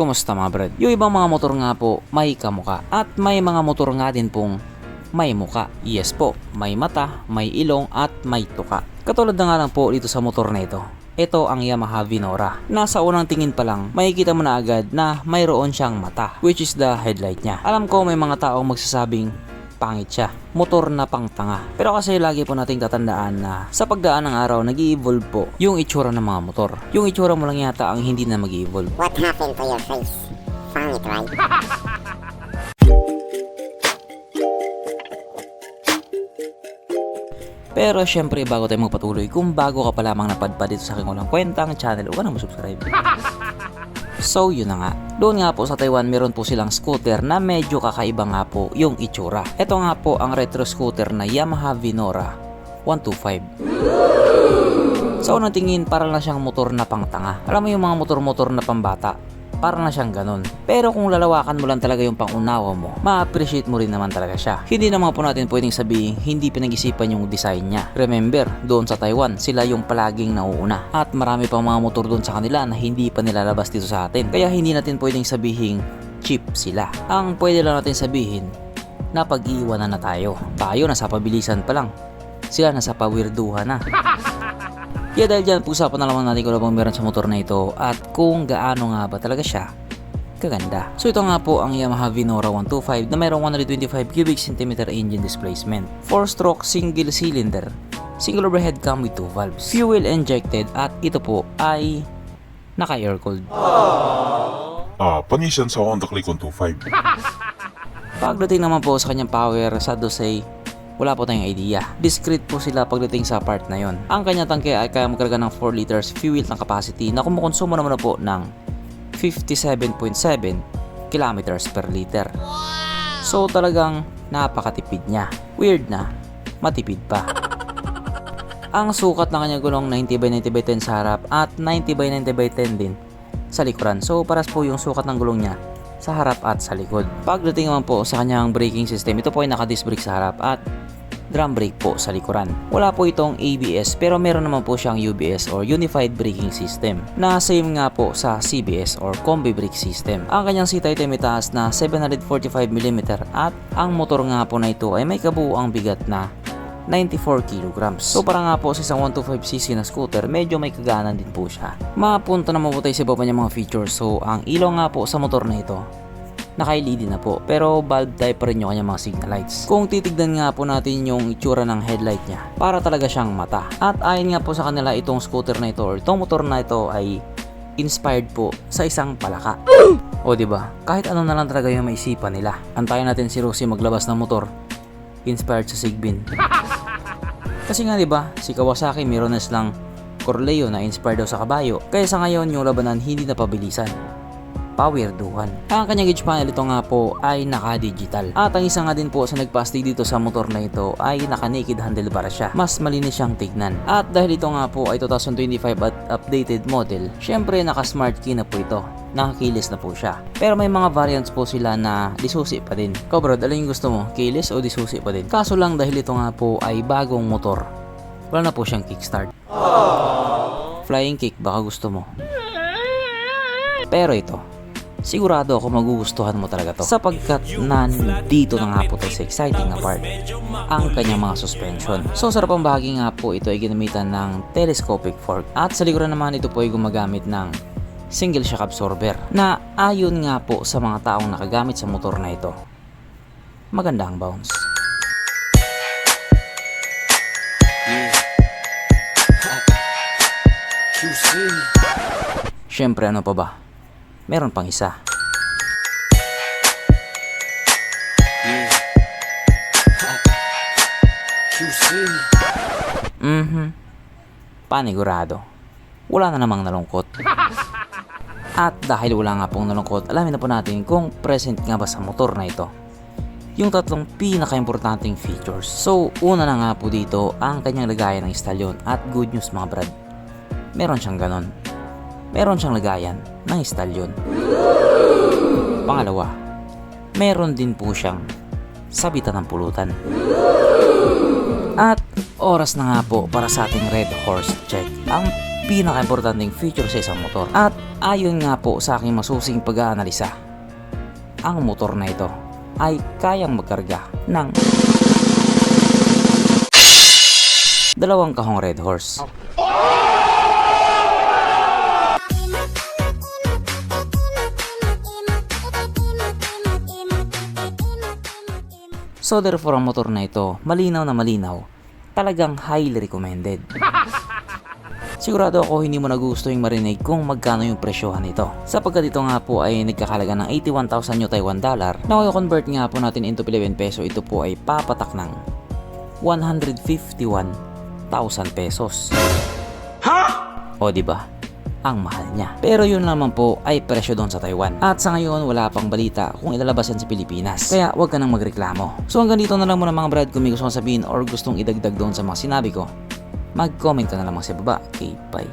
Kumusta mga brad? Yung ibang mga motor nga po may kamuka at may mga motor nga din pong may muka. Yes po, may mata, may ilong at may tuka. Katulad na nga lang po dito sa motor na ito. Ito ang Yamaha Vinora. Nasa unang tingin pa lang, makikita mo na agad na mayroon siyang mata, which is the headlight niya. Alam ko may mga taong magsasabing pangit siya, motor na pang tanga. Pero kasi lagi po nating tatandaan na sa pagdaan ng araw nag-i-evolve po yung itsura ng mga motor. Yung itsura mo lang yata ang hindi na mag-i-evolve. What happened to your face? Pangit, right? Pero syempre bago tayo magpatuloy, kung bago ka pa lamang napadpad dito sa aking walang kwentang channel, huwag ka na subscribe. So yun na nga, doon nga po sa Taiwan meron po silang scooter na medyo kakaiba nga po yung itsura. Ito nga po ang retro scooter na Yamaha Vinora 125. Sa unang tingin parang na siyang motor na pangtanga. Alam mo yung mga motor-motor na pambata, parang na siyang ganun. Pero kung lalawakan mo lang talaga yung pangunawa mo, ma-appreciate mo rin naman talaga siya. Hindi naman po natin pwedeng sabihin hindi pinag-isipan yung design niya. Remember, doon sa Taiwan, sila yung palaging nauuna. At marami pang mga motor doon sa kanila na hindi pa nilalabas dito sa atin. Kaya hindi natin pwedeng sabihin cheap sila. Ang pwede lang natin sabihin na pag-iiwanan na tayo. Tayo nasa pabilisan pa lang. Sila nasa pawirduhan na. Kaya dahil dyan, pag-usapan na naman natin kung ano bang meron sa motor na ito at kung gaano nga ba talaga siya kaganda. So ito nga po ang Yamaha Vinora 125 na mayroong 125 cubic centimeter engine displacement, 4-stroke single cylinder, single overhead cam with 2 valves, fuel injected at ito po ay naka-air cooled. Panis yan sa Honda Click 125. Pagdating naman po sa kanyang power, sa dosay, wala po tayong idea. Discreet po sila pagdating sa part na yon. Ang kanyang tangke ay kaya magkarga ng 4 liters fuel ng capacity na kumukonsumo naman na po ng 57.7 kilometers per liter. So talagang napakatipid niya. Weird na, matipid pa. Ang sukat ng kanyang gulong 90/90/10 sa harap at 90/90/10 din sa likuran. So paras po yung sukat ng gulong niya sa harap at sa likod. Pagdating naman po sa kanyang braking system, ito po ay naka-disc brake sa harap at drum brake po sa likuran. Wala po itong ABS pero meron naman po siyang UBS or Unified Braking System na same nga po sa CBS or Combi Brake System. Ang kanyang seat height ay may taas na 745mm at ang motor nga po na ito ay may kabuuang bigat na 94 kilograms. So para nga po sa isang 125cc na scooter, medyo may kaganan din po siya. Mapunta naman po tayo sa iba pa niyang mga features. So ang ilaw nga po sa motor na ito, naka-LED na po, pero bulb type pa rin yung kanyang mga signal lights. Kung titignan nga po natin yung itsura ng headlight niya, para talaga siyang mata. At ayon nga po sa kanila, itong scooter na ito or itong motor na ito ay inspired po sa isang palaka. O diba, kahit ano na lang talaga yung maisipan nila. Antayin natin si Rosie maglabas ng motor inspired sa Sigbin. Kasi nga diba, si Kawasaki meron na silang Corleo na inspired daw sa kabayo. Kaya sa ngayon yung labanan hindi na pabilisan, pawirduhan. Ang kanyang gauge panel ito nga po ay naka-digital. At ang isa nga din po sa nagpastig dito sa motor na ito ay naka-naked handlebar siya. Mas malinis siyang tignan. At dahil ito nga po ay 2025 at updated model, syempre naka-smart key na po ito. Nakakilis na po siya. Pero may mga variants po sila na disusi pa din. Ikaw brad, alin yung gusto mo? Keyless o disusi pa din? Kaso lang dahil ito nga po ay bagong motor, wala na po siyang kickstart. Flying kick baka gusto mo. Pero ito, sigurado ako magugustuhan mo talaga to sapagkat nandito na nga po tayo sa exciting na part, ang kanyang mga suspension. So sarap ang bahagi nga po ito ay ginamitan ng telescopic fork at sa likuran naman ito po ay gumagamit ng single shock absorber na ayon nga po sa mga taong nakagamit sa motor na ito, maganda ang bounce. Syempre ano pa ba? Meron pang isa. Panigurado. Wala na namang nalungkot. At dahil wala nga pong nalungkot, alamin na po natin kung present nga ba sa motor na ito yung tatlong pinaka-importanting features. So, una na nga po dito ang kanyang lagayan ng istalyon. At good news mga brad, meron siyang ganon. Meron siyang lagayan ng istalyon. Pangalawa, meron din po siyang sabitan ng pulutan. At oras na nga po para sa ating Red Horse check. Ang pinaka-importanting feature sa isang motor. At ayon nga po sa aking masusing pag-aanalisa, ang motor na ito ay kayang magkarga ng 2 kahong Red Horse. So therefore ang motor na ito, malinaw na malinaw, talagang highly recommended. Sigurado ako hindi mo na gusto yung marinig kung magkano yung presyohan nito. Sapagkat ito nga po ay nagkakalaga ng 81,000 New Taiwan dollar. Na kung i-convert nga po natin into Philippine peso, ito po ay papatak ng 151,000 pesos. Ha? O diba? Ang mahal niya. Pero yun naman po ay presyo doon sa Taiwan. At sa ngayon wala pang balita kung ilalabas yan sa Pilipinas. Kaya wag ka nang magreklamo. So hanggang dito na lang muna mga brad, kung may gusto kong sabihin or gustong idagdag doon sa mga sinabi ko, mag-comment ka na lamang sa baba. Okay, bye.